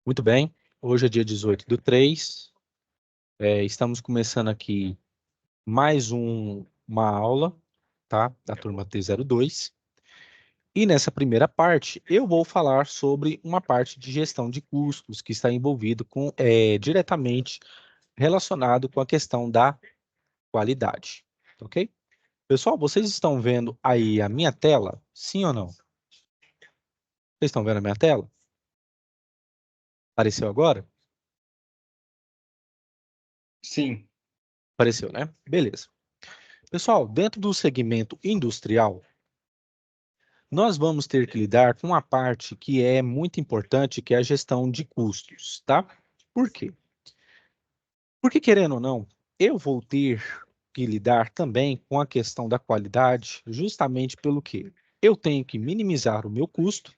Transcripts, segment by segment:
Muito bem, hoje é dia 18/3, estamos começando aqui mais uma aula, tá? Da turma T02. E nessa primeira parte, eu vou falar sobre uma parte de gestão de custos que está envolvido diretamente relacionado com a questão da qualidade, ok? Pessoal, vocês estão vendo aí a minha tela? Sim ou não? Vocês estão vendo a minha tela? Apareceu agora? Sim, Apareceu, né? Beleza. Pessoal, dentro do segmento industrial, nós vamos ter que lidar com uma parte que é muito importante, que é a gestão de custos, tá? Por quê? Porque, querendo ou não, eu vou ter que lidar também com a questão da qualidade, justamente pelo que eu tenho que minimizar o meu custo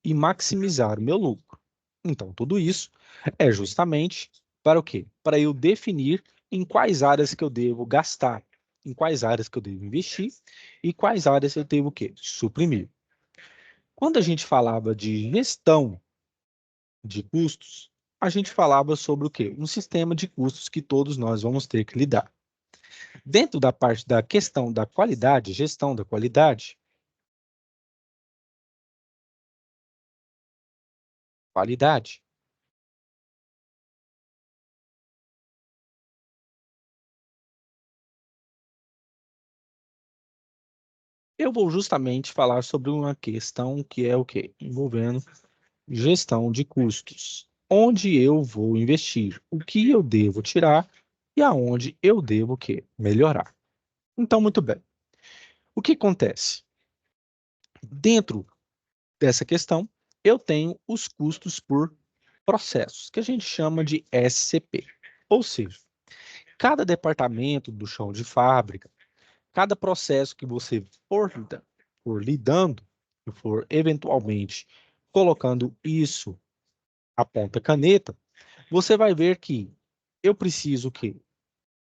e maximizar o meu lucro. Então, tudo isso é justamente para o quê? Para eu definir em quais áreas que eu devo gastar, em quais áreas que eu devo investir e quais áreas eu devo o quê? Suprimir. Quando a gente falava de gestão de custos, a gente falava sobre o quê? Um sistema de custos que todos nós vamos ter que lidar. Dentro da parte da questão da qualidade, gestão da qualidade, eu vou justamente falar sobre uma questão que é o quê? Envolvendo gestão de custos. Onde eu vou investir, o que eu devo tirar e aonde eu devo o quê? Melhorar. Então, muito bem. O que acontece? Dentro dessa questão, eu tenho os custos por processos, que a gente chama de SCP. Ou seja, cada departamento do chão de fábrica, cada processo que você for lidando, e for eventualmente colocando isso a ponta caneta, você vai ver que eu preciso que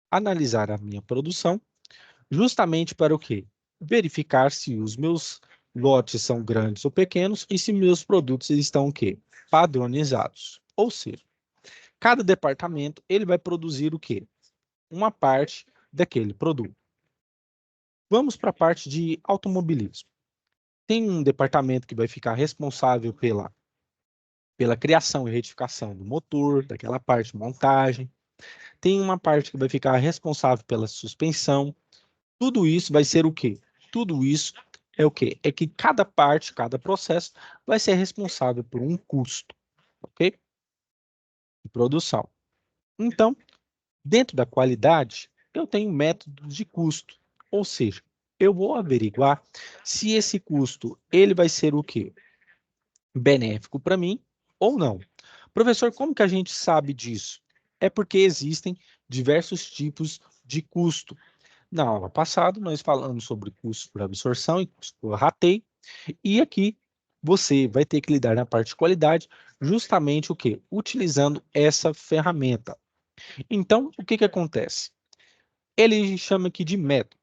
analisar a minha produção, justamente para o quê? Verificar se os meus lotes são grandes ou pequenos e se meus produtos estão o quê? Padronizados. Ou seja, cada departamento ele vai produzir o quê? Uma parte daquele produto. Vamos para a parte de automobilismo. Tem um departamento que vai ficar responsável pela criação e retificação do motor, daquela parte de montagem. Tem uma parte que vai ficar responsável pela suspensão. Tudo isso vai ser o quê? Tudo isso é o quê? É que cada parte, cada processo vai ser responsável por um custo, ok? De produção. Então, dentro da qualidade, eu tenho métodos de custo, ou seja, eu vou averiguar se esse custo ele vai ser o quê? Benéfico para mim ou não. Professor, como que a gente sabe disso? É porque existem diversos tipos de custo. Na aula passada, nós falamos sobre custo por absorção e custo por rateio, e aqui você vai ter que lidar na parte de qualidade, justamente o quê? Utilizando essa ferramenta. Então, o que que acontece? Ele chama aqui de método.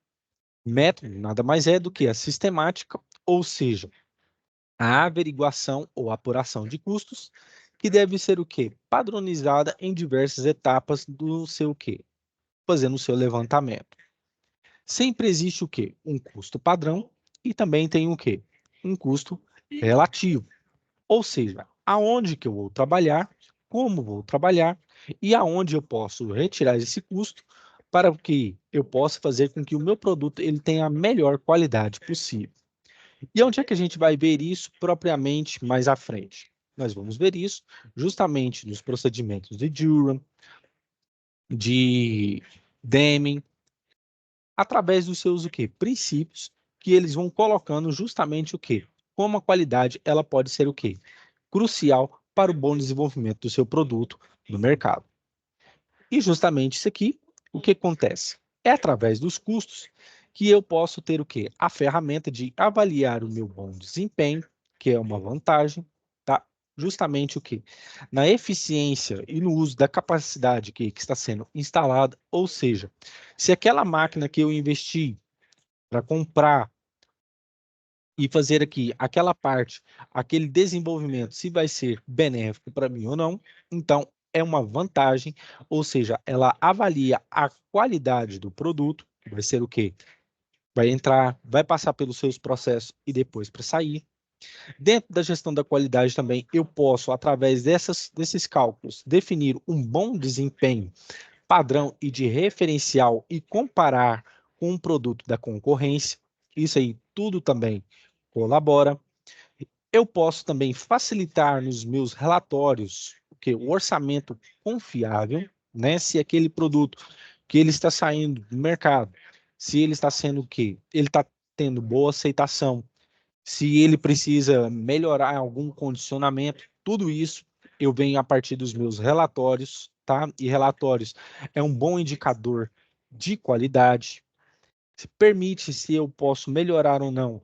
Método nada mais é do que a sistemática, ou seja, a averiguação ou apuração de custos, que deve ser o quê? Padronizada em diversas etapas do seu quê? Fazendo o seu levantamento. Sempre existe o quê? Um custo padrão e também tem o quê? Um custo relativo. Ou seja, aonde que eu vou trabalhar, como vou trabalhar e aonde eu posso retirar esse custo para que eu possa fazer com que o meu produto ele tenha a melhor qualidade possível. E onde é que a gente vai ver isso propriamente mais à frente? Nós vamos ver isso justamente nos procedimentos de Durham, de Deming, através dos seus o quê? Princípios que eles vão colocando justamente o quê? Como a qualidade ela pode ser o quê? Crucial para o bom desenvolvimento do seu produto no mercado. E justamente isso aqui, o que acontece? É através dos custos que eu posso ter o quê? A ferramenta de avaliar o meu bom desempenho, que é uma vantagem, tá? Justamente o quê? Na eficiência e no uso da capacidade que está sendo instalada, ou seja, se aquela máquina que eu investi para comprar e fazer aqui aquela parte, aquele desenvolvimento, se vai ser benéfico para mim ou não. Então, é uma vantagem, ou seja, ela avalia a qualidade do produto, que vai ser o quê? Vai entrar, vai passar pelos seus processos e depois para sair. Dentro da gestão da qualidade também, eu posso, através desses cálculos, definir um bom desempenho padrão e de referencial e comparar com um produto da concorrência. Isso aí tudo também colabora. Eu posso também facilitar nos meus relatórios o orçamento confiável, né? Se aquele produto que ele está saindo do mercado, se ele está sendo o quê? Ele está tendo boa aceitação, se ele precisa melhorar algum condicionamento, tudo isso eu venho a partir dos meus relatórios, tá? E relatórios é um bom indicador de qualidade, permite se eu posso melhorar ou não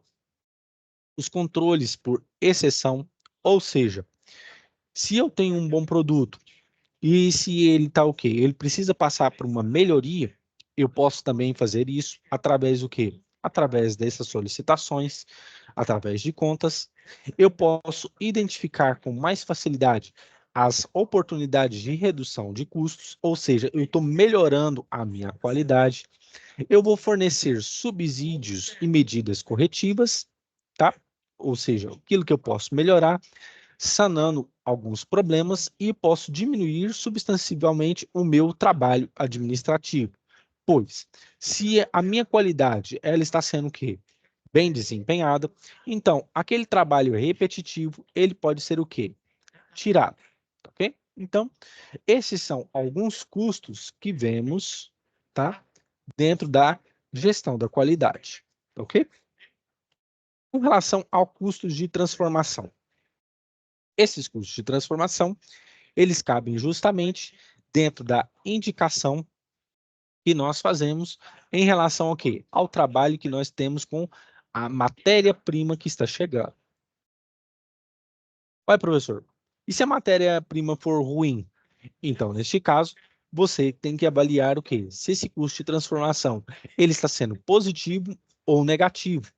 os controles por exceção, ou seja, se eu tenho um bom produto e se ele está ok, ele precisa passar por uma melhoria, eu posso também fazer isso através do quê? Através dessas solicitações, através de contas, eu posso identificar com mais facilidade as oportunidades de redução de custos, ou seja, eu estou melhorando a minha qualidade, eu vou fornecer subsídios e medidas corretivas, tá? Ou seja, aquilo que eu posso melhorar, sanando alguns problemas e posso diminuir substancialmente o meu trabalho administrativo. Pois, se a minha qualidade ela está sendo o quê? Bem desempenhada, então aquele trabalho repetitivo, ele pode ser o quê? Tirado, ok? Então, esses são alguns custos que vemos, tá? Dentro da gestão da qualidade, ok? Com relação ao custos de transformação. Esses custos de transformação, eles cabem justamente dentro da indicação que nós fazemos em relação ao quê? Ao trabalho que nós temos com a matéria-prima que está chegando. Vai, professor. E se a matéria-prima for ruim? Então, neste caso, você tem que avaliar o quê? Se esse custo de transformação ele está sendo positivo ou negativo.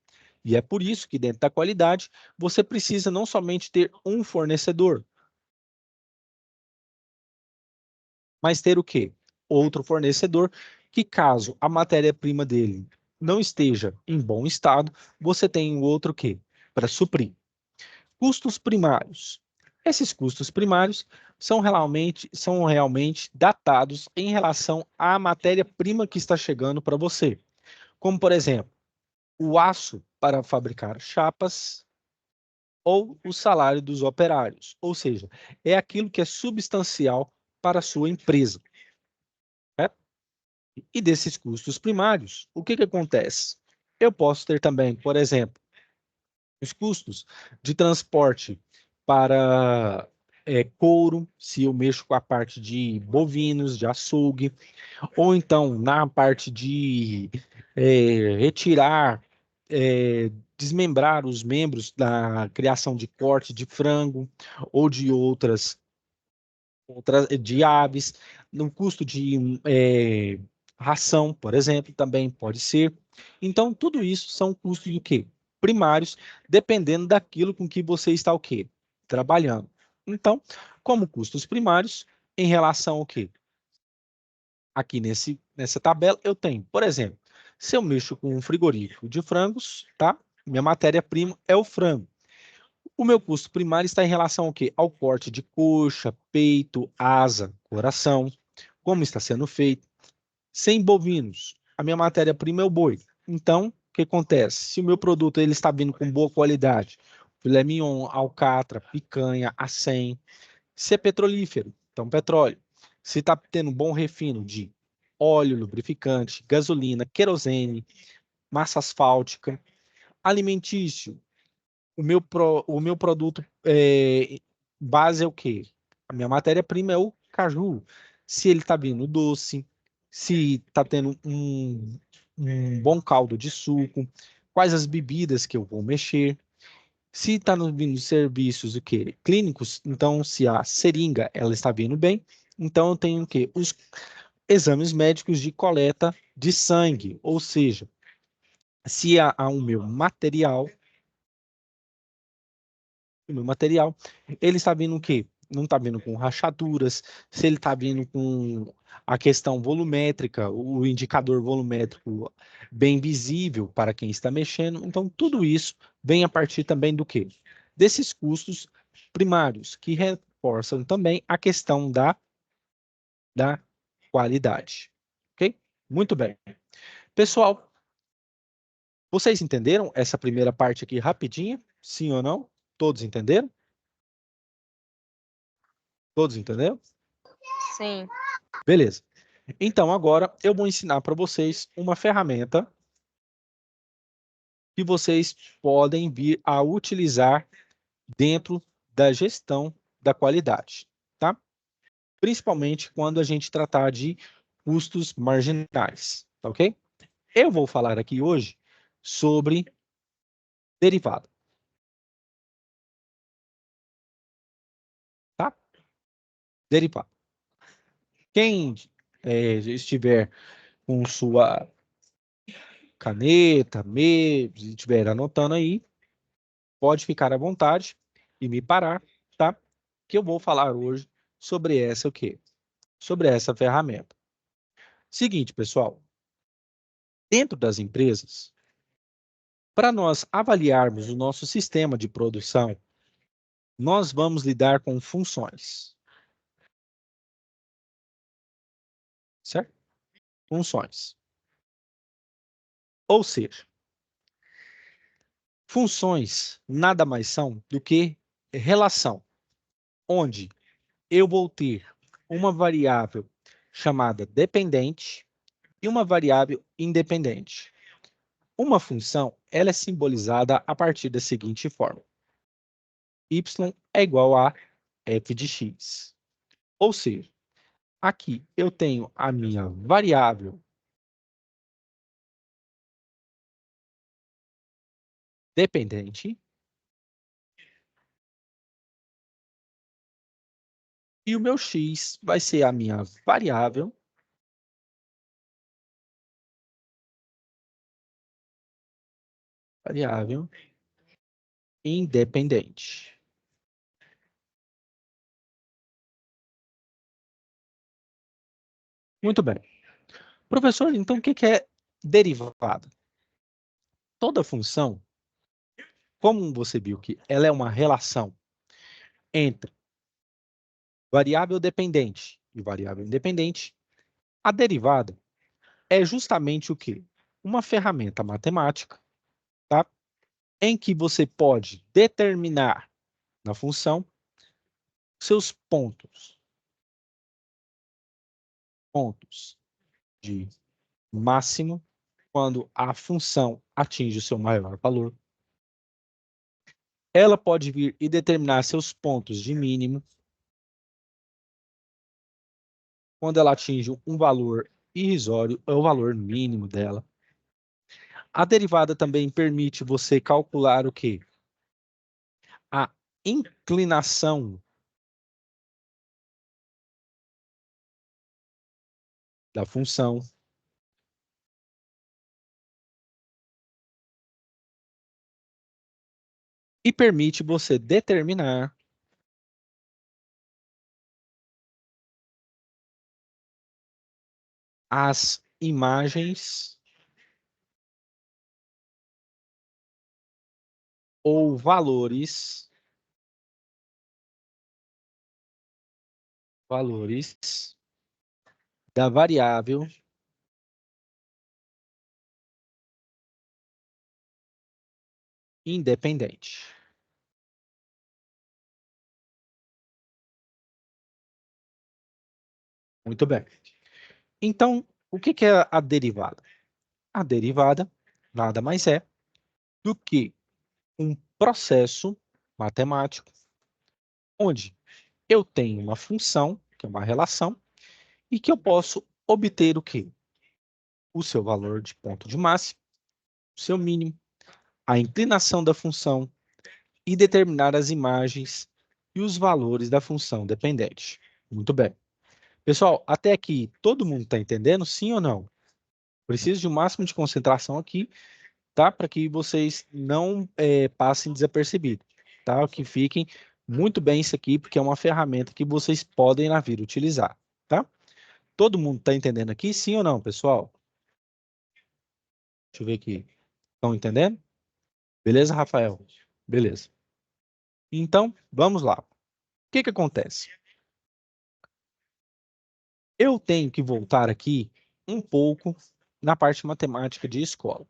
E é por isso que dentro da qualidade, você precisa não somente ter um fornecedor, mas ter o quê? Outro fornecedor que caso a matéria-prima dele não esteja em bom estado, você tem o outro quê? Para suprir. Custos primários. Esses custos primários são realmente datados em relação à matéria-prima que está chegando para você. Como, por exemplo, o aço para fabricar chapas ou o salário dos operários. Ou seja, é aquilo que é substancial para a sua empresa. Né? E desses custos primários, o que acontece? Eu posso ter também, por exemplo, os custos de transporte para couro, se eu mexo com a parte de bovinos, de açougue, ou então na parte de retirar, desmembrar os membros da criação de corte de frango ou de outras de aves, no custo de ração, por exemplo, também pode ser. Então, tudo isso são custos do quê? Primários, dependendo daquilo com que você está o quê? Trabalhando. Então, como custos primários, em relação ao quê? Aqui nessa tabela eu tenho, por exemplo, se eu mexo com um frigorífico de frangos, tá? Minha matéria-prima é o frango. O meu custo primário está em relação ao quê? Ao corte de coxa, peito, asa, coração, como está sendo feito. Sem bovinos, a minha matéria-prima é o boi. Então, o que acontece? Se o meu produto ele está vindo com boa qualidade, filé mignon, alcatra, picanha, acém, se é petrolífero, então petróleo. Se está tendo bom refino de óleo, lubrificante, gasolina, querosene, massa asfáltica, alimentício, o meu produto base é o quê? A minha matéria-prima é o caju. Se ele está vindo doce, se está tendo um bom caldo de suco, quais as bebidas que eu vou mexer. Se está vindo serviços o quê? Clínicos, então se a seringa ela está vindo bem, então eu tenho o quê? Os exames médicos de coleta de sangue, ou seja, se há o meu material o meu material, ele está vindo o quê? Não está vindo com rachaduras, se ele está vindo com a questão volumétrica, o indicador volumétrico bem visível para quem está mexendo. Então, tudo isso vem a partir também do quê? Desses custos primários, que reforçam também a questão da qualidade. Ok? Muito bem. Pessoal, vocês entenderam essa primeira parte aqui rapidinha? Sim ou não? Todos entenderam? Todos entenderam? Sim. Beleza. Então, agora eu vou ensinar para vocês uma ferramenta que vocês podem vir a utilizar dentro da gestão da qualidade, tá? Principalmente quando a gente tratar de custos marginais, tá ok? Eu vou falar aqui hoje sobre derivada, tá? Derivada. Quem estiver com sua caneta, se estiver anotando aí, pode ficar à vontade e me parar, tá? Que eu vou falar hoje sobre essa o quê? Sobre essa ferramenta. Seguinte, pessoal, dentro das empresas, para nós avaliarmos o nosso sistema de produção, nós vamos lidar com funções, certo? Funções. Ou seja, funções nada mais são do que relação, onde eu vou ter uma variável chamada dependente e uma variável independente. Uma função, ela é simbolizada a partir da seguinte forma: y é igual a f de x. Ou seja, aqui eu tenho a minha variável dependente e o meu x vai ser a minha variável independente. Muito bem. Professor, então o que é derivada? Toda função, como você viu que ela é uma relação entre variável dependente e variável independente, a derivada é justamente o quê? Uma ferramenta matemática, tá? Em que você pode determinar na função seus pontos de máximo quando a função atinge o seu maior valor. Ela pode vir e determinar seus pontos de mínimo quando ela atinge um valor irrisório, é o valor mínimo dela. A derivada também permite você calcular o quê? A inclinação da função. E permite você determinar as imagens ou valores da variável independente. Muito bem. Então, o que é a derivada? A derivada nada mais é do que um processo matemático onde eu tenho uma função, que é uma relação, e que eu posso obter o quê? O seu valor de ponto de máximo, o seu mínimo, a inclinação da função e determinar as imagens e os valores da função dependente. Muito bem. Pessoal, até aqui, todo mundo está entendendo, sim ou não? Preciso de um máximo de concentração aqui, tá? Para que vocês não passem desapercebidos. tá? Que fiquem muito bem isso aqui, porque é uma ferramenta que vocês podem na vida utilizar, tá? Todo mundo está entendendo aqui, sim ou não, pessoal? Deixa eu ver aqui. Estão entendendo? Beleza, Rafael? Beleza. Então, vamos lá. O que que acontece? Eu tenho que voltar aqui um pouco na parte matemática de escola.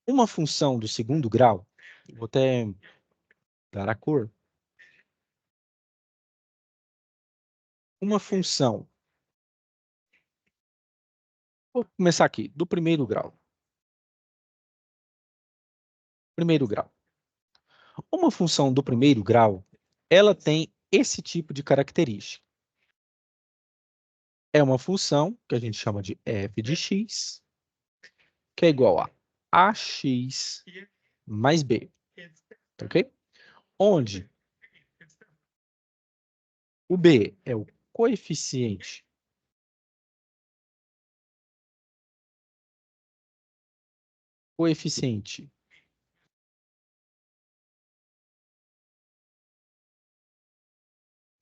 Uma função do segundo grau, vou até dar a cor. Uma função, vou começar aqui, do primeiro grau. Primeiro grau. Uma função do primeiro grau, ela tem esse tipo de característica. É uma função que a gente chama de f de x, que é igual a ax mais b, ok? Onde o b é o coeficiente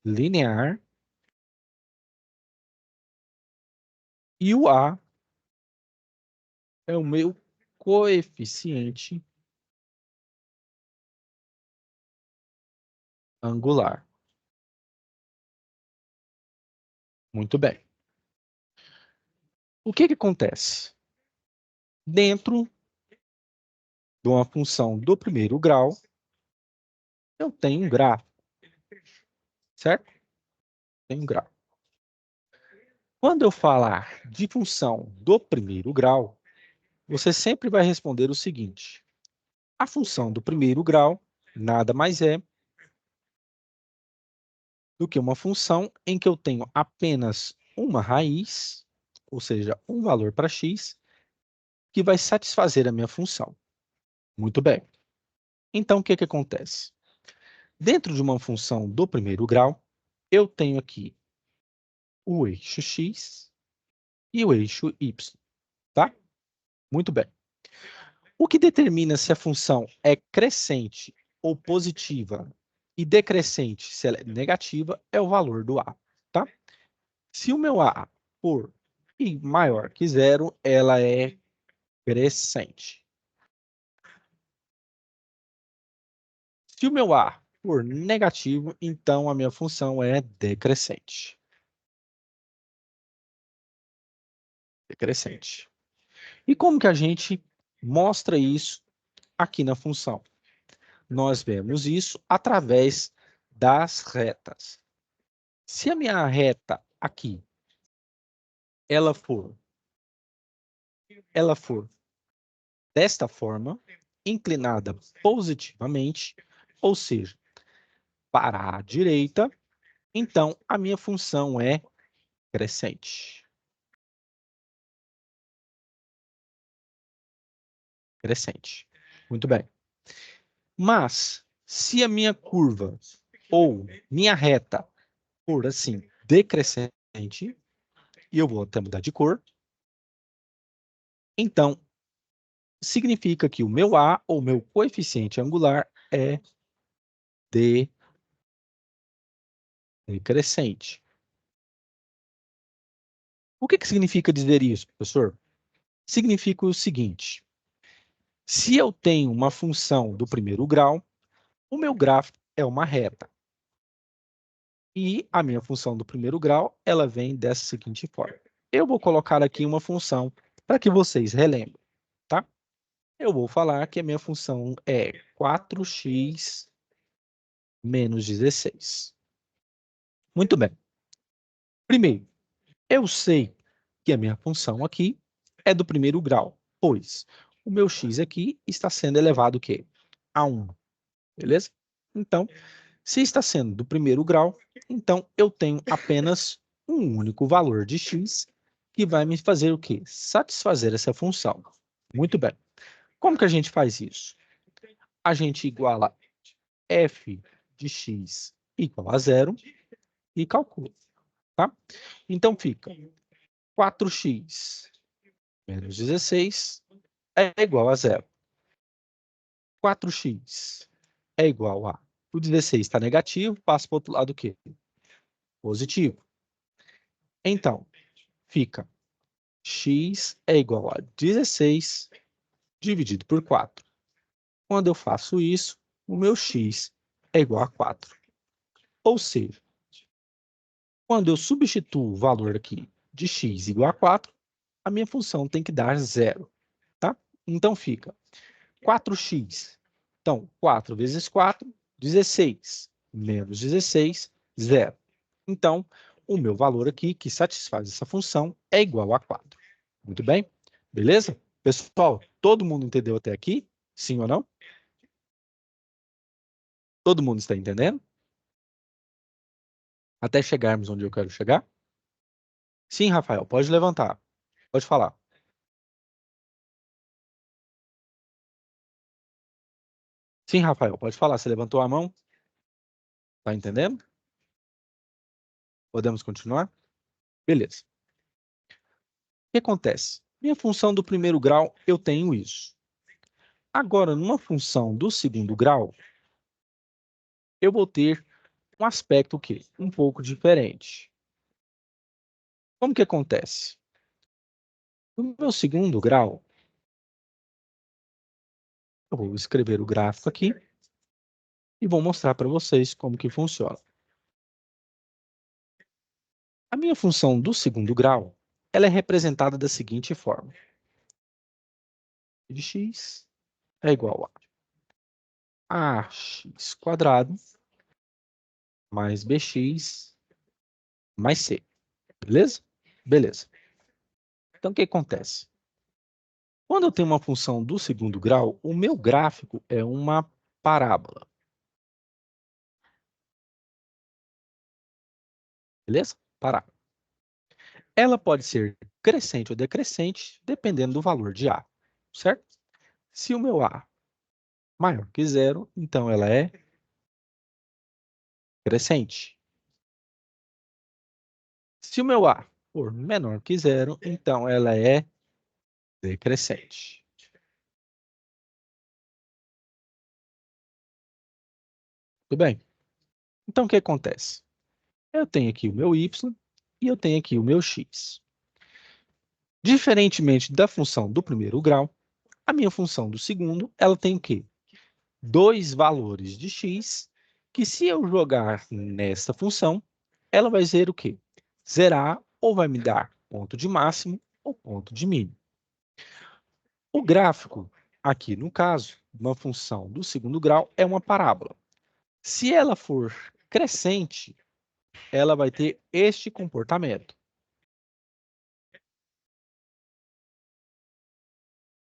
linear e o a é o meu coeficiente angular. Muito bem. O que que acontece? Dentro de uma função do primeiro grau, eu tenho um gráfico, certo? Tenho um gráfico. Quando eu falar de função do primeiro grau, você sempre vai responder o seguinte: a função do primeiro grau nada mais é do que uma função em que eu tenho apenas uma raiz, ou seja, um valor para x, que vai satisfazer a minha função. Muito bem. Então, o que que acontece? Dentro de uma função do primeiro grau, eu tenho aqui o eixo x e o eixo y, tá? Muito bem. O que determina se a função é crescente ou positiva e decrescente se ela é negativa é o valor do a, tá? Se o meu a for maior que zero, ela é crescente. Se o meu a for negativo, então a minha função é decrescente. Decrescente. E como que a gente mostra isso aqui na função? Nós vemos isso através das retas. Se a minha reta aqui ela for desta forma, inclinada positivamente, ou seja, para a direita, então a minha função é crescente. Crescente. Muito bem. Mas, se a minha curva ou minha reta for assim, decrescente, e eu vou até mudar de cor, então significa que o meu A ou meu coeficiente angular é decrescente. O que que significa dizer isso, professor? Significa o seguinte: se eu tenho uma função do primeiro grau, o meu gráfico é uma reta. E a minha função do primeiro grau, ela vem dessa seguinte forma. Eu vou colocar aqui uma função para que vocês relembrem, tá? Eu vou falar que a minha função é 4x menos 16. Muito bem. Primeiro, eu sei que a minha função aqui é do primeiro grau, pois o meu x aqui está sendo elevado o quê? A 1, beleza? Então, se está sendo do primeiro grau, então eu tenho apenas um único valor de x que vai me fazer o quê? Satisfazer essa função. Muito bem. Como que a gente faz isso? A gente iguala f de x igual a zero e calcula, tá? Então fica 4x menos 16 é igual a zero. 4x é igual a... O 16 está negativo, passa para o outro lado o quê? Positivo. Então, fica x é igual a 16 dividido por 4. Quando eu faço isso, o meu x é igual a 4. Ou seja, quando eu substituo o valor aqui de x igual a 4, a minha função tem que dar zero, tá? Então fica 4x. Então, 4 vezes 4, 16. Menos 16, zero. Então, o meu valor aqui, que satisfaz essa função, é igual a 4. Muito bem? Beleza? Pessoal, todo mundo entendeu até aqui? Sim ou não? Todo mundo está entendendo? Até chegarmos onde eu quero chegar? Sim, Rafael, pode levantar. Pode falar. Sim, Rafael, pode falar. Você levantou a mão? Tá entendendo? Podemos continuar? Beleza. O que acontece? Minha função do primeiro grau, eu tenho isso. Agora, numa função do segundo grau, eu vou ter um aspecto o quê? Um pouco diferente. Como que acontece? No meu segundo grau, eu vou escrever o gráfico aqui e vou mostrar para vocês como que funciona. A minha função do segundo grau, ela é representada da seguinte forma. De x é igual a ax quadrado mais bx mais c. Beleza? Beleza. Então, o que acontece? Quando eu tenho uma função do segundo grau, o meu gráfico é uma parábola. Beleza? Parábola. Ela pode ser crescente ou decrescente, dependendo do valor de A, certo? Se o meu A maior que zero, então ela é crescente. Se o meu A for menor que zero, então ela é decrescente. Tudo bem? Então, o que acontece? Eu tenho aqui o meu y e eu tenho aqui o meu x. Diferentemente da função do primeiro grau, a minha função do segundo, ela tem o quê? Dois valores de x, que se eu jogar nessa função, ela vai ser o quê? Zerar ou vai me dar ponto de máximo ou ponto de mínimo. O gráfico, aqui no caso, uma função do segundo grau, é uma parábola. Se ela for crescente, ela vai ter este comportamento.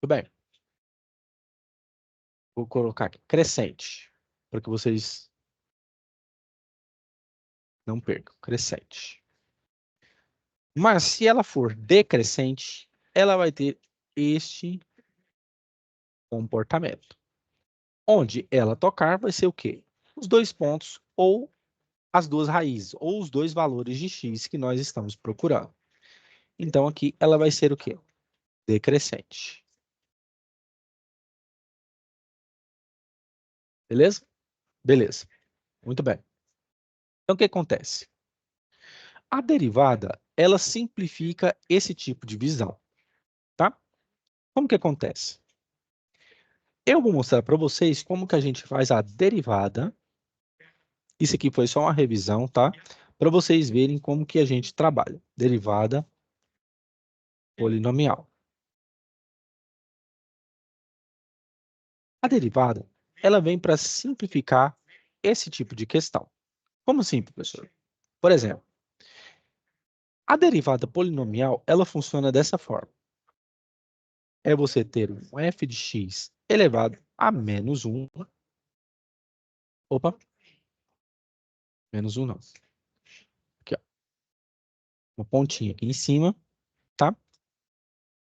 Tudo bem? Vou colocar aqui, crescente, para que vocês não percam, crescente. Mas se ela for decrescente, ela vai ter este comportamento. Onde ela tocar vai ser o quê? Os dois pontos ou as duas raízes, ou os dois valores de x que nós estamos procurando. Então, aqui ela vai ser o quê? Decrescente. Beleza? Beleza. Muito bem. Então, o que acontece? A derivada, ela simplifica esse tipo de visão, tá? Como que acontece? Eu vou mostrar para vocês como que a gente faz a derivada. Isso aqui foi só uma revisão, tá? Para vocês verem como que a gente trabalha. Derivada polinomial. A derivada, ela vem para simplificar esse tipo de questão. Como assim, professor? Por exemplo, a derivada polinomial, ela funciona dessa forma. É você ter um f de x elevado a menos 1. Opa, menos 1 não. Aqui, ó. Uma pontinha aqui em cima, tá?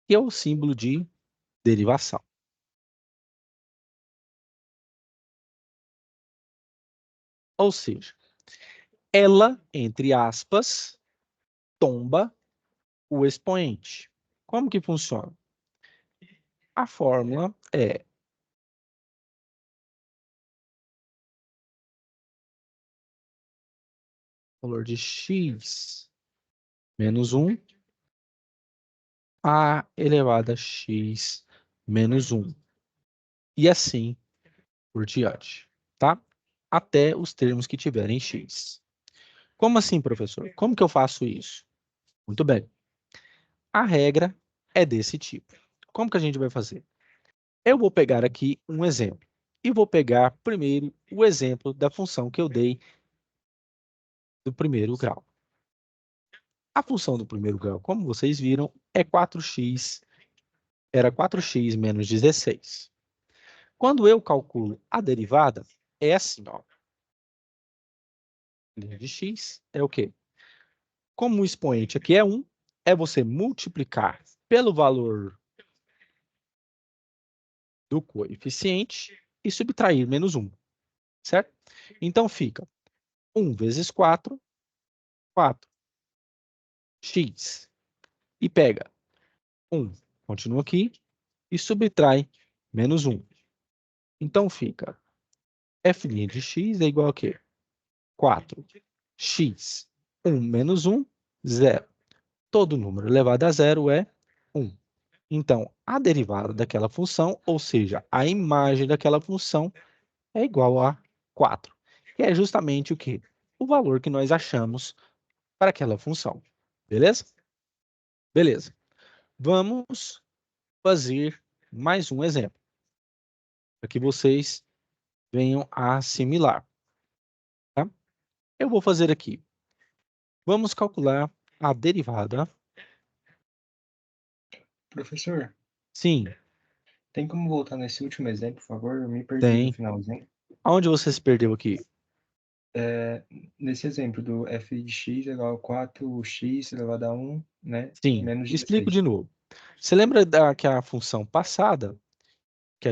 Que é o símbolo de derivação. Ou seja, ela, entre aspas, tomba o expoente. Como que funciona? A fórmula é valor de x menos 1 a elevado a x menos 1. E assim por diante, tá? Até os termos que tiverem x. Como assim, professor? Como que eu faço isso? Muito bem. A regra é desse tipo. Como que a gente vai fazer? Eu vou pegar aqui um exemplo. E vou pegar primeiro o exemplo da função que eu dei do primeiro grau. A função do primeiro grau, como vocês viram, é 4x, era 4x menos 16. Quando eu calculo a derivada, é assim, ó. Linha de x é o quê? Como o expoente aqui é 1, é você multiplicar pelo valor do coeficiente e subtrair menos 1, certo? Então fica 1 vezes 4, 4x. E pega 1, continua aqui, e subtrai menos 1. Então fica f' de x é igual a quê? 4x. 1 menos 1, 0. Todo número elevado a zero é 1. Então, a derivada daquela função, ou seja, a imagem daquela função, é igual a 4. Que é justamente o quê? O valor que nós achamos para aquela função. Beleza? Beleza. Vamos fazer mais um exemplo, para que vocês venham a assimilar. Tá? Eu vou fazer aqui. Vamos calcular a derivada. Professor, Sim, tem como voltar nesse último exemplo, por favor? Eu me perdi no tem. finalzinho. Aonde você se perdeu aqui? Nesse exemplo do f de x é igual a 4x elevado a 1, né? Sim, Menos explico de 16. novo. Você lembra que a função passada, que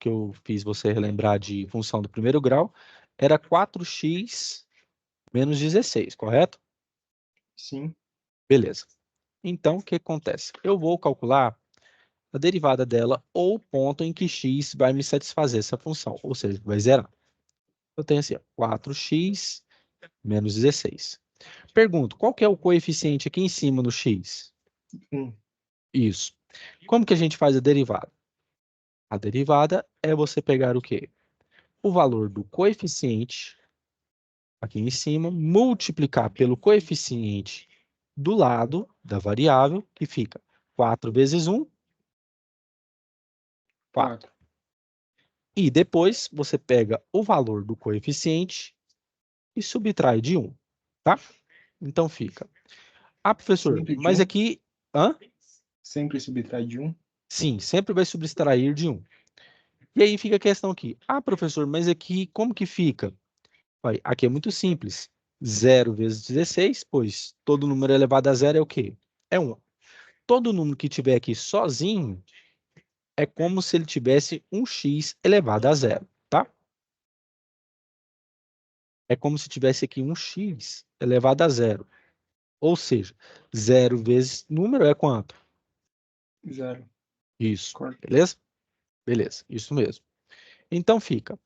eu fiz você relembrar de função do primeiro grau, era 4x menos 16, correto? Sim. Beleza. Então, o que acontece? Eu vou calcular a derivada dela ou o ponto em que x vai me satisfazer essa função, ou seja, vai zerar. Eu tenho assim, ó, 4x menos 16. Pergunto, qual que é o coeficiente aqui em cima no x? 1. Isso. Como que a gente faz a derivada? A derivada é você pegar o quê? O valor do coeficiente, aqui em cima, multiplicar pelo coeficiente do lado da variável, que fica 4 vezes 1, 4. 4. E depois você pega o valor do coeficiente e subtrai de 1, tá? Então fica. Ah, professor, Sempre de mas 1? aqui... Hã? Sempre subtrai de 1? Sim, sempre vai subtrair de 1. E aí fica a questão aqui. Ah, professor, mas aqui como que fica? Aqui é muito simples. 0 vezes 16, pois todo número elevado a zero é o quê? É 1. Todo número que tiver aqui sozinho é como se ele tivesse um x elevado a zero, tá? É como se tivesse aqui um x elevado a zero. Ou seja, 0 vezes número é quanto? 0. Isso. Correto. Beleza? Beleza, isso mesmo. Então fica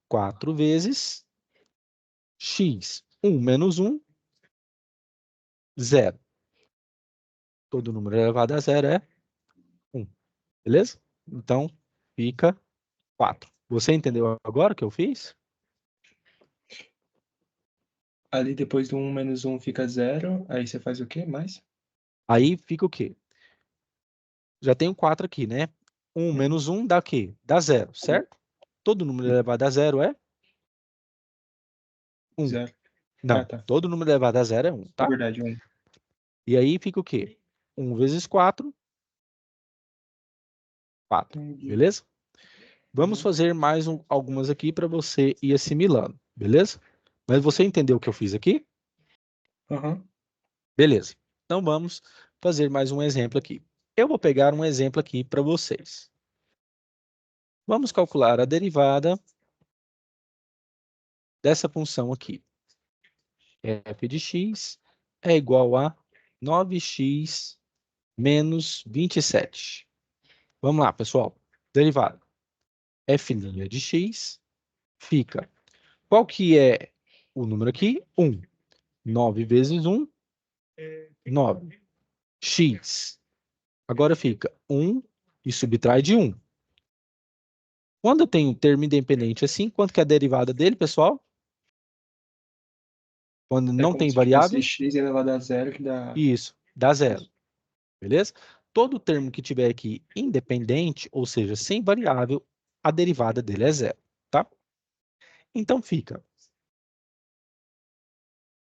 4 vezes x. 1 menos 1, 0. Todo número elevado a zero é 1. Beleza? Então, fica 4. Você entendeu agora o que eu fiz? Ali depois do 1 menos 1 fica 0. Aí você faz o quê? Mais? Aí fica o quê? Já tenho 4 aqui, né? 1 Uhum. menos 1 dá o quê? Dá 0, certo? Todo número elevado a zero é 1. 0. Ah, Não, tá. todo número elevado a zero é 1, É tá? verdade, 1. E aí fica o quê? 1 vezes 4, 4. Entendi. Beleza? Vamos Uhum. fazer mais algumas aqui para você ir assimilando, beleza? Mas você entendeu o que eu fiz aqui? Aham. Beleza. Então vamos fazer mais um exemplo aqui. Eu vou pegar um exemplo aqui para vocês. Vamos calcular a derivada dessa função aqui. F de x é igual a 9x menos 27. Vamos lá, pessoal. Derivada. F' de x fica. Qual que é o número aqui? 1. 9 vezes 1, 9. X. Agora fica 1 e subtrai de 1. Quando eu tenho um termo independente assim, quanto que é a derivada dele, pessoal? Quando É não como tem se fosse variável, x elevado a zero que dá... isso, dá zero. Beleza? Todo termo que tiver aqui independente, ou seja, sem variável, a derivada dele é zero, tá? Então fica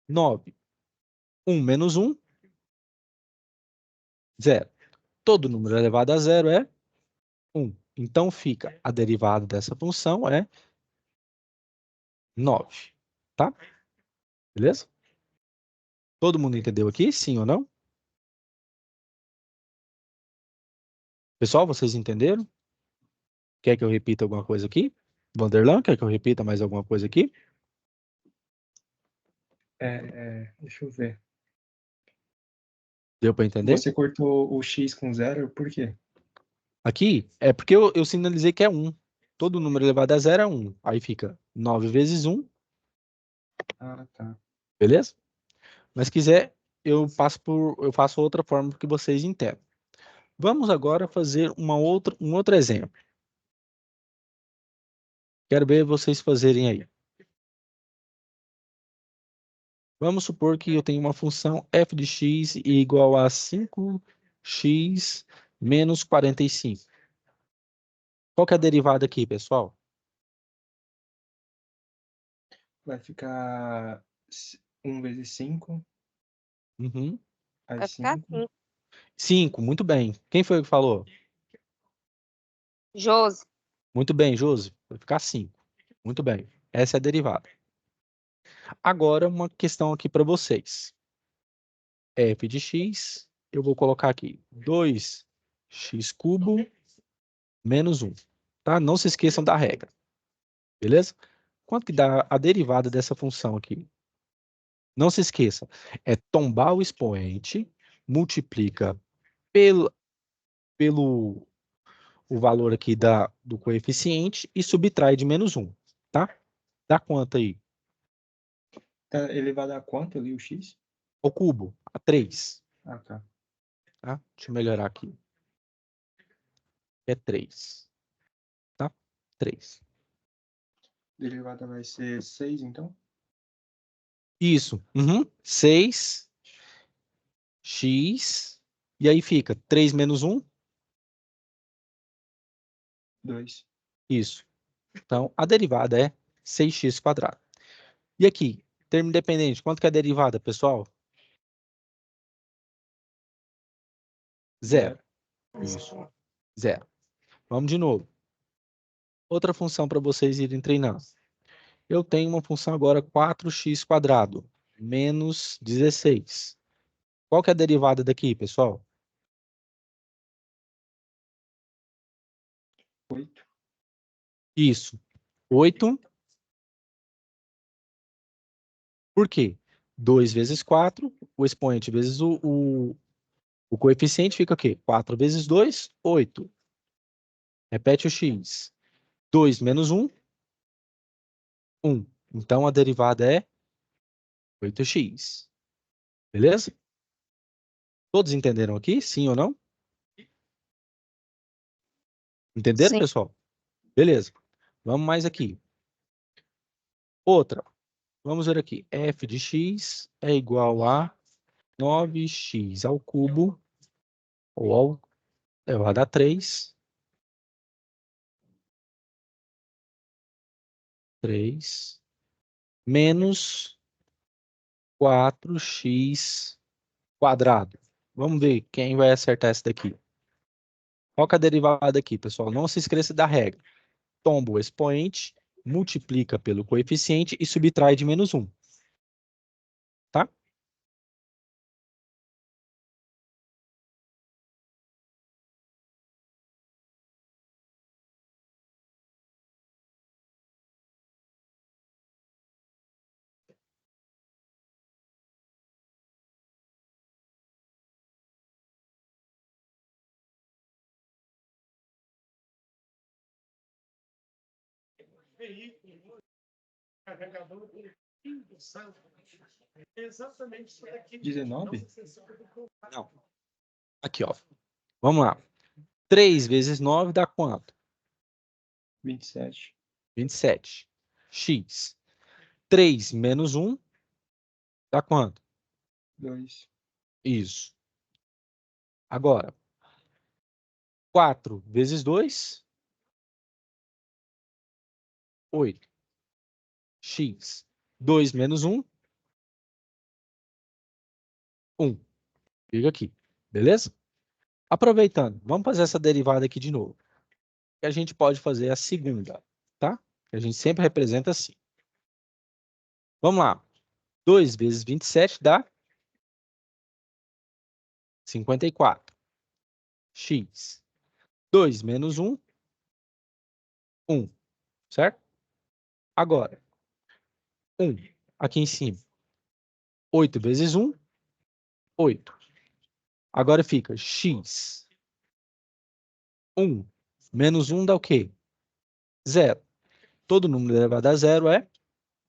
9. 1 menos 1, 0. Todo número elevado a zero é 1. Então fica a derivada dessa função é 9, tá? Beleza? Todo mundo entendeu aqui? Sim ou não? Pessoal, vocês entenderam? Quer que eu repita alguma coisa aqui? Vanderlan, quer que eu repita mais alguma coisa aqui? Deixa eu ver. Deu para entender? Você cortou o x com zero, por quê? Aqui é porque eu sinalizei que é 1. Todo número elevado a zero é 1. Aí fica 9 vezes 1, Ah, tá. beleza? Mas se quiser, eu faço outra forma que vocês entendam. Vamos agora fazer um outro exemplo. Quero ver vocês fazerem aí. Vamos supor que eu tenho uma função f de x igual a 5x menos 45. Qual que é a derivada aqui, pessoal? Vai ficar 1 vezes 5, Uhum. aí Vai ficar 5. assim. 5, muito bem. Quem foi que falou? Josi, Muito bem, Josi. Vai ficar 5. Muito bem. Essa é a derivada. Agora, uma questão aqui para vocês. F de x, eu vou colocar aqui 2x cubo menos 1. Tá? Não se esqueçam da regra. Beleza? Quanto que dá a derivada dessa função aqui? Não se esqueça. É tombar o expoente, multiplica pelo o valor aqui do coeficiente e subtrai de menos 1. Tá? Dá quanto aí? Tá elevado a quanto ali o x? Ao cubo, a 3. Ah, tá. Tá? Deixa eu melhorar aqui. É 3. Tá? 3. Derivada vai ser 6, então? Isso. Uhum. 6x. E aí fica 3 menos 1. 2. Isso. Então, a derivada é 6x quadrado. E aqui, termo independente, quanto que é a derivada, pessoal? Zero. 0. Isso. Zero. Vamos de novo. Outra função para vocês irem treinando. Eu tenho uma função agora 4x quadrado menos 16. Qual que é a derivada daqui, pessoal? 8. Isso. 8. Por quê? 2 vezes 4, o expoente vezes o coeficiente fica o quê? 4 vezes 2, 8. Repete o x. 2 menos 1, 1. Então, a derivada é 8x. Beleza? Todos entenderam aqui? Sim ou não? Entenderam, sim. pessoal? Beleza. Vamos mais aqui. Outra. Vamos ver aqui. F de x é igual a 9x ao cubo, ou ao elevado a 3, 3, menos 4x quadrado. Vamos ver quem vai acertar essa daqui. Qual que é a derivada aqui, pessoal? Não se esqueça da regra. Tomba o expoente, multiplica pelo coeficiente e subtrai de menos 1. Tá? 19? Não. Aqui, ó. Vamos lá. 3 vezes 9 dá quanto? 27. 27. X. 3 menos 1 dá quanto? 2. Isso. Agora, 4 vezes 2, 8. X. 2 menos 1, 1. Fica aqui. Beleza? Aproveitando, vamos fazer essa derivada aqui de novo. Que a gente pode fazer a segunda, tá? Que a gente sempre representa assim. Vamos lá. 2 vezes 27 dá 54. X. 2 menos 1, 1. Certo? Agora, 1 aqui em cima. 8 vezes 1, 8. Agora fica x. 1 menos 1 dá o quê? 0. Todo número elevado a 0 é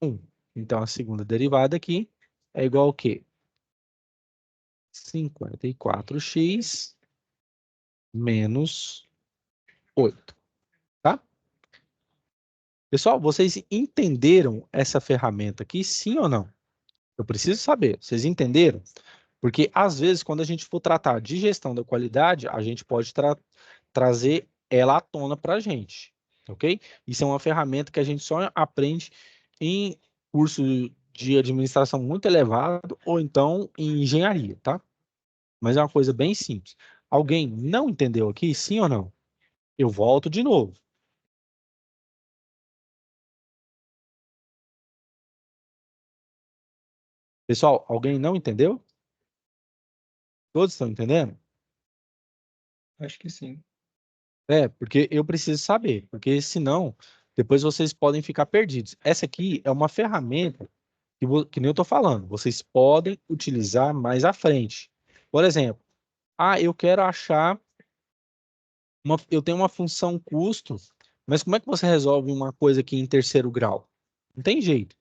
1. Então, a segunda derivada aqui é igual ao quê? 54x menos 8. Tá? Pessoal, vocês entenderam essa ferramenta aqui, sim ou não? Eu preciso saber. Vocês entenderam? Porque, às vezes, quando a gente for tratar de gestão da qualidade, a gente pode trazer ela à tona para a gente, ok? Isso é uma ferramenta que a gente só aprende em curso de administração muito elevado ou então em engenharia, tá? Mas é uma coisa bem simples. Alguém não entendeu aqui, sim ou não? Eu volto de novo. Pessoal, alguém não entendeu? Todos estão entendendo? Acho que sim. É, porque eu preciso saber, porque senão depois vocês podem ficar perdidos. Essa aqui é uma ferramenta que nem eu estou falando, vocês podem utilizar mais à frente. Por exemplo, eu quero achar, eu tenho uma função custo, mas como é que você resolve uma coisa aqui em terceiro grau? Não tem jeito.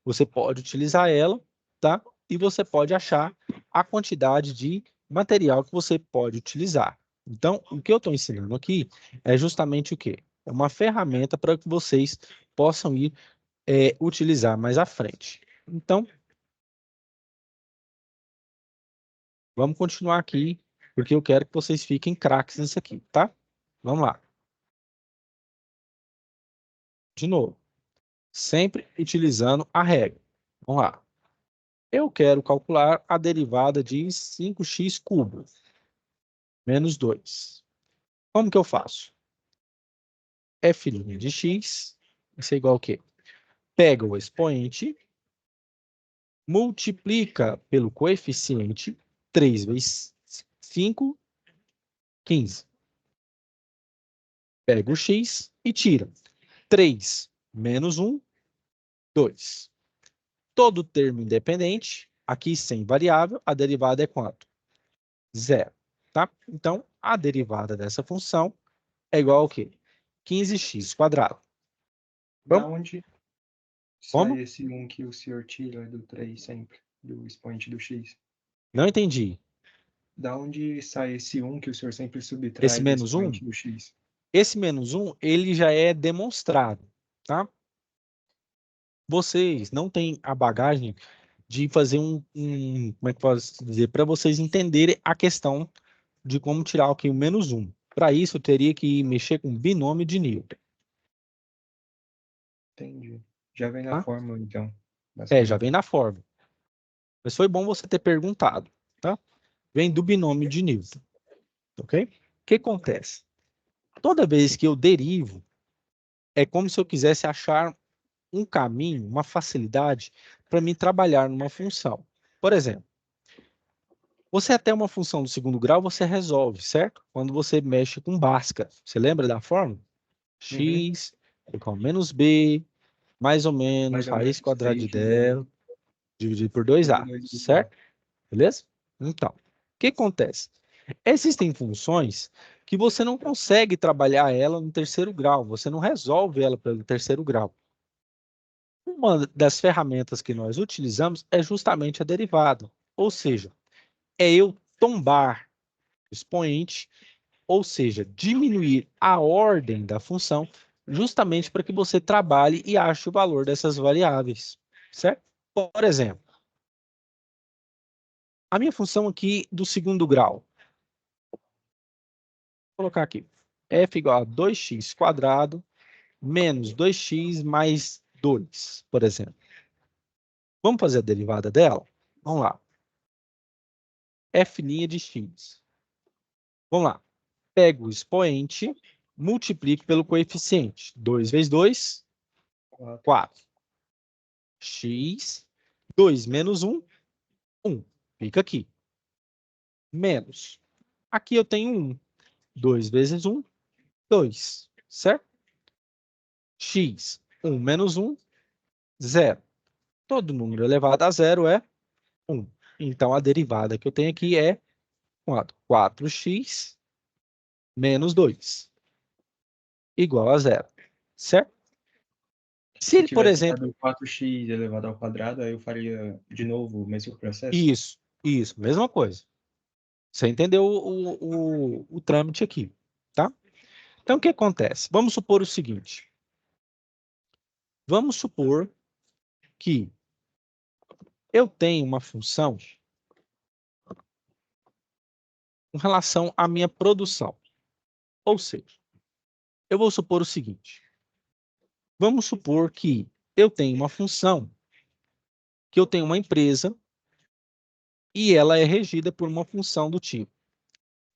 Você pode utilizar ela, tá? E você pode achar a quantidade de material que você pode utilizar. Então, o que eu estou ensinando aqui é justamente o quê? É uma ferramenta para que vocês possam ir utilizar mais à frente. Então, vamos continuar aqui, porque eu quero que vocês fiquem craques nisso aqui, tá? Vamos lá. De novo, sempre utilizando a regra. Vamos lá. Eu quero calcular a derivada de 5x cubo menos 2. Como que eu faço? F' de x vai ser igual ao quê? Pega o expoente, multiplica pelo coeficiente, 3 vezes 5, 15. Pega o x e tira. 3 menos 1, 2. Todo termo independente, aqui sem variável, a derivada é quanto? 0. Tá? Então, a derivada dessa função é igual ao quê? 15x quadrado. Da Vamos? onde Como? sai esse 1 que o senhor tira do 3 sempre, do expoente do x? Não entendi. Da onde sai esse 1 que o senhor sempre Esse subtrai do menos 1? expoente do x? Esse menos 1, ele já é demonstrado, tá? Vocês não têm a bagagem de fazer como é que eu posso dizer, para vocês entenderem a questão de como tirar aqui o menos 1. Para isso, eu teria que mexer com binômio de Newton, Entendi. Já vem na tá? fórmula, então, Já basicamente. vem na fórmula. Mas foi bom você ter perguntado, tá? Vem do binômio de Newton, ok? O que acontece? Toda vez que eu derivo, é como se eu quisesse achar um caminho, uma facilidade para mim trabalhar numa função. Por exemplo, você até uma função do segundo grau, você resolve, certo? Quando você mexe com Bhaskara. Você lembra da fórmula? Uhum. X igual a menos B, mais ou menos, Mais ou raiz menos quadrada 3 de dividido delta, dividido por 2A, 2A. certo? Beleza? Então, o que acontece? Existem funções que você não consegue trabalhar ela no terceiro grau, você não resolve ela pelo terceiro grau. Uma das ferramentas que nós utilizamos é justamente a derivada, ou seja, é eu tombar o expoente, ou seja, diminuir a ordem da função, justamente para que você trabalhe e ache o valor dessas variáveis, certo? Por exemplo, a minha função aqui do segundo grau, vou colocar aqui, f igual a 2x² menos 2x mais 2, por exemplo. Vamos fazer a derivada dela? Vamos lá. F' de x. Vamos lá. Pego o expoente, multiplico pelo coeficiente. 2 vezes 2, 4. X, 2 menos 1, 1. Fica aqui. Menos. Aqui eu tenho 1. 2 vezes 1, 2. Certo? X, 1 menos 1, 0. Todo número elevado a 0 é 1. Então, a derivada que eu tenho aqui é 4. 4x menos 2 igual a 0. Certo? Se Se ele, por tivesse exemplo... dado 4x elevado ao quadrado, aí eu faria de novo o mesmo processo? Isso, mesma coisa. Você entendeu o trâmite aqui, tá? Então, o que acontece? Vamos supor o seguinte. Vamos supor que eu tenho uma função com relação à minha produção. Ou seja, eu vou supor o seguinte. Vamos supor que eu tenho uma função, que eu tenho uma empresa, e ela é regida por uma função do tipo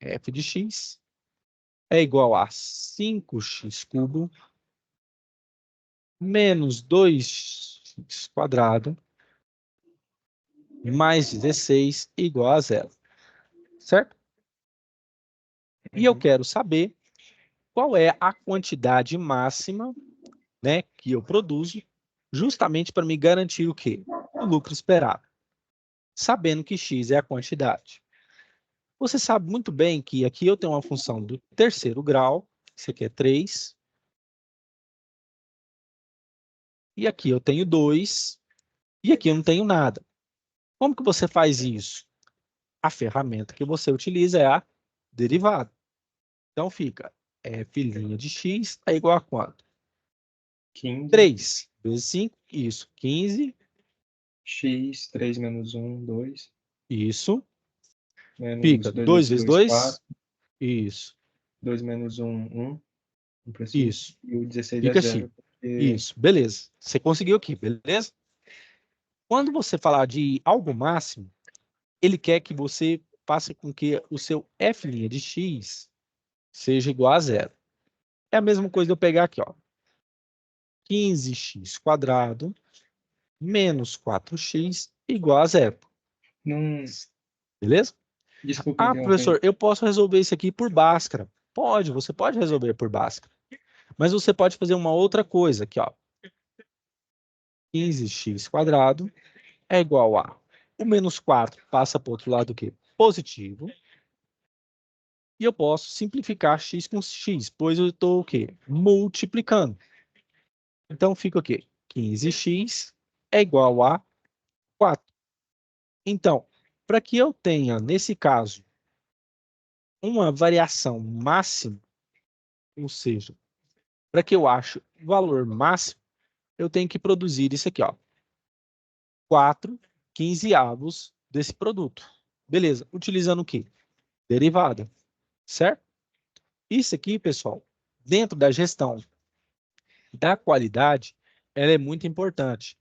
f de x é igual a 5x³ menos 2x² mais 16 igual a 0. Certo? E eu quero saber qual é a quantidade máxima, né, que eu produzo, justamente para me garantir o quê? O lucro esperado, sabendo que x é a quantidade. Você sabe muito bem que aqui eu tenho uma função do terceiro grau, isso aqui é 3, e aqui eu tenho 2, e aqui eu não tenho nada. Como que você faz isso? A ferramenta que você utiliza é a derivada. Então fica f' de x é igual a quanto? 15. 3 vezes 5, isso, 15. X, 3 menos 1, 2. Isso. Menos Fica 2 2 vezes vezes 2, 4. 2. Isso. 2 menos 1, 1. 1 para 5. Isso. E o 16 é Fica 0. assim. Porque... Isso. Beleza. Você conseguiu aqui, beleza? Quando você falar de algo máximo, ele quer que você faça com que o seu f' de x seja igual a 0. É a mesma coisa de eu pegar aqui, ó. 15x² menos 4x igual a 0. Não... Beleza? Desculpa Ah, interromper. professor, eu posso resolver isso aqui por Bhaskara. Pode, você pode resolver por Bhaskara. Mas você pode fazer uma outra coisa aqui, ó. 15x² é igual a... O menos 4 passa para o outro lado o quê? Positivo. E eu posso simplificar x com x, pois eu estou o quê? Multiplicando. Então, fica o quê? 15x é igual a 4. Então, para que eu tenha, nesse caso, uma variação máxima, ou seja, para que eu ache o valor máximo, eu tenho que produzir isso aqui, ó. 4 quinzeavos desse produto. Beleza, utilizando o quê? Derivada, certo? Isso aqui, pessoal, dentro da gestão da qualidade, ela é muito importante.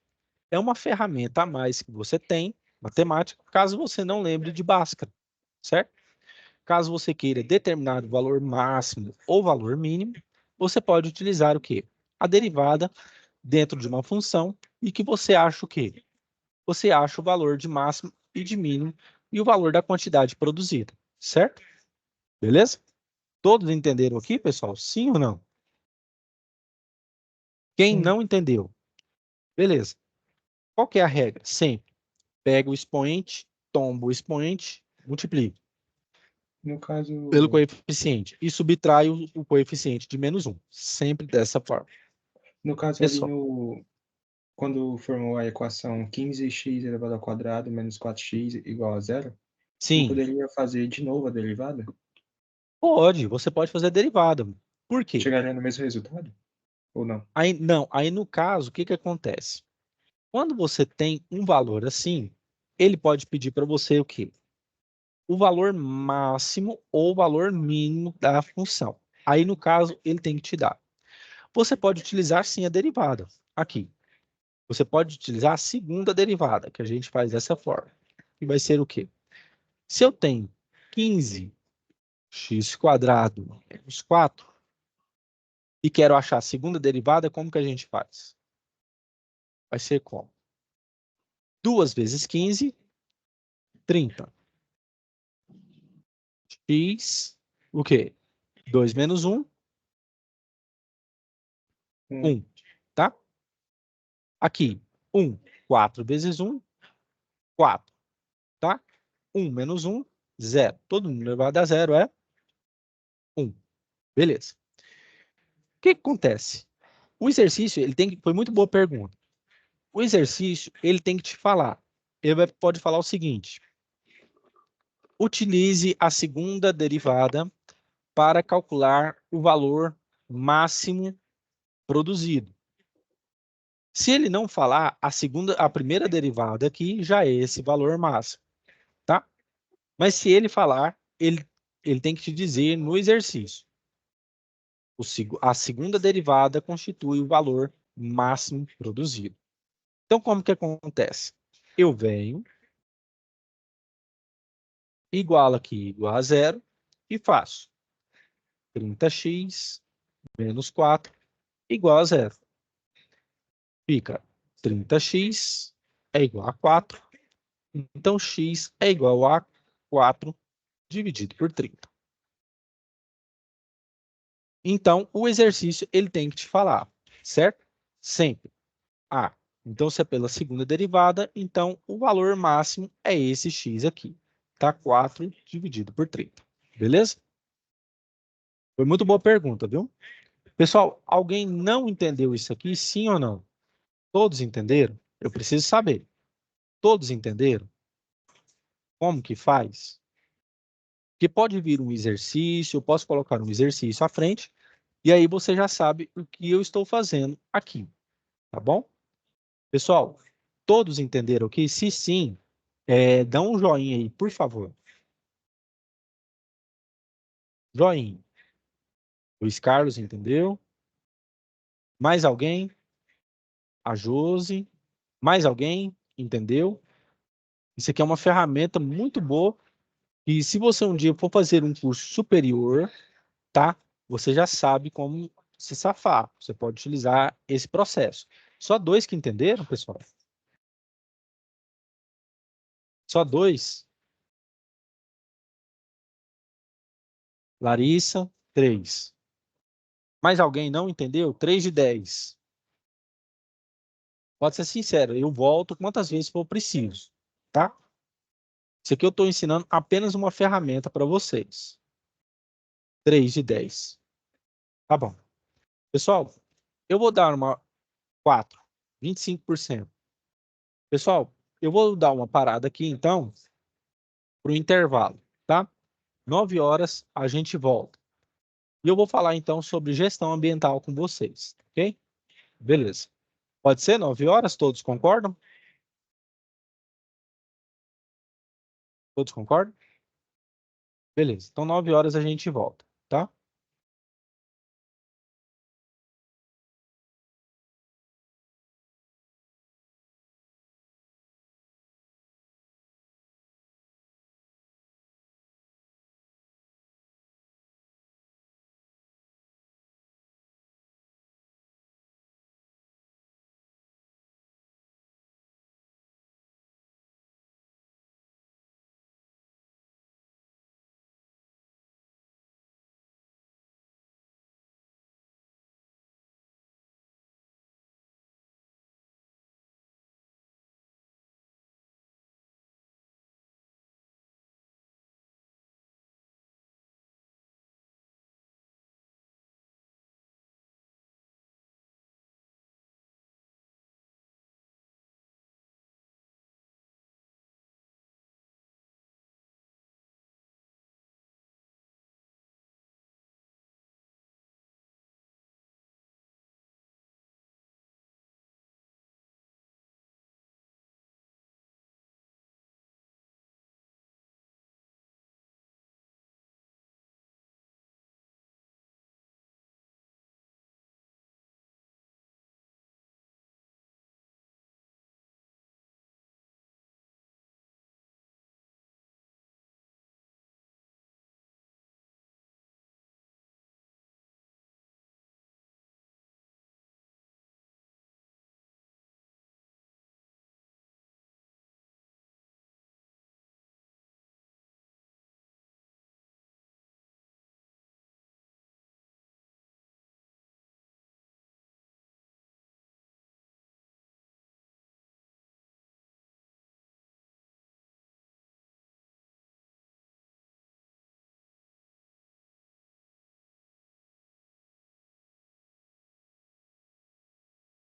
É uma ferramenta a mais que você tem, matemática, caso você não lembre de Bhaskara, certo? Caso você queira determinar o valor máximo ou valor mínimo, você pode utilizar o quê? A derivada dentro de uma função e que você acha o quê? Você acha o valor de máximo e de mínimo e o valor da quantidade produzida, certo? Beleza? Todos entenderam aqui, pessoal? Sim ou não? Quem Sim. não entendeu? Beleza. Qual que é a regra? Sempre pega o expoente, tomba o expoente, multiplica No pelo caso, coeficiente e subtrai o coeficiente de menos 1. Sempre dessa forma. no caso É ali só. no quando formou a equação 15x elevado ao quadrado menos 4x igual a zero, não Sim, poderia fazer de novo a derivada? pode, você pode fazer a derivada. Por quê? Chegaria no mesmo resultado? Ou não? Aí, não, aí no caso, o que que acontece? Quando você tem um valor assim, ele pode pedir para você o quê? O valor máximo ou o valor mínimo da função. Aí, no caso, ele tem que te dar. Você pode utilizar sim a derivada. Aqui. Você pode utilizar a segunda derivada, que a gente faz dessa forma. Que vai ser o quê? Se eu tenho 15x² menos 4 e quero achar a segunda derivada, como que a gente faz? Vai ser como? 2 vezes 15, 30. X, o quê? 2 menos 1, 1, tá? Aqui, 1, 4 vezes 1, 4, tá? 1 menos 1, 0. Todo mundo elevado a 0 é 1. Beleza. O que que acontece? O exercício, ele tem que... Foi muito boa pergunta. O exercício, ele tem que te falar. Pode falar o seguinte. Utilize a segunda derivada para calcular o valor máximo produzido. Se ele não falar, a primeira derivada aqui já é esse valor máximo, tá? Mas se ele falar, ele tem que te dizer no exercício. A segunda derivada constitui o valor máximo produzido. Então, como que acontece? Eu venho, igualo aqui, igual a zero, e faço 30x menos 4 igual a zero. Fica 30x é igual a 4. Então, x é igual a 4 dividido por 30. Então, o exercício ele tem que te falar, certo? Sempre. Ah, então se é pela segunda derivada, então o valor máximo é esse x aqui. Tá? 4 dividido por 30. Beleza? Foi muito boa pergunta, viu? Pessoal, alguém não entendeu isso aqui, sim ou não? Todos entenderam? Eu preciso saber. Todos entenderam? Como que faz? Porque pode vir um exercício, eu posso colocar um exercício à frente, e aí você já sabe o que eu estou fazendo aqui, tá bom? Pessoal, todos entenderam aqui? Se sim, dá um joinha aí, por favor. Joinha. Luiz Carlos entendeu? Mais alguém? A Josi? Mais alguém entendeu? Isso aqui é uma ferramenta muito boa e se você um dia for fazer um curso superior, tá? Você já sabe como se safar. Você pode utilizar esse processo. Só 2 que entenderam, pessoal? Só 2? Larissa, 3. Mais alguém não entendeu? 3 de 10. Pode ser sincero, eu volto quantas vezes for preciso, tá? Isso aqui eu estou ensinando apenas uma ferramenta para vocês. 3 de 10. Tá bom. Pessoal, eu vou dar uma 4, 25%. Pessoal, eu vou dar uma parada aqui, então, para o intervalo, tá? 9 horas a gente volta. E eu vou falar, então, sobre gestão ambiental com vocês, ok? Beleza. Pode ser 9 horas? Todos concordam? Todos concordam? Beleza. Então, 9 horas a gente volta, tá?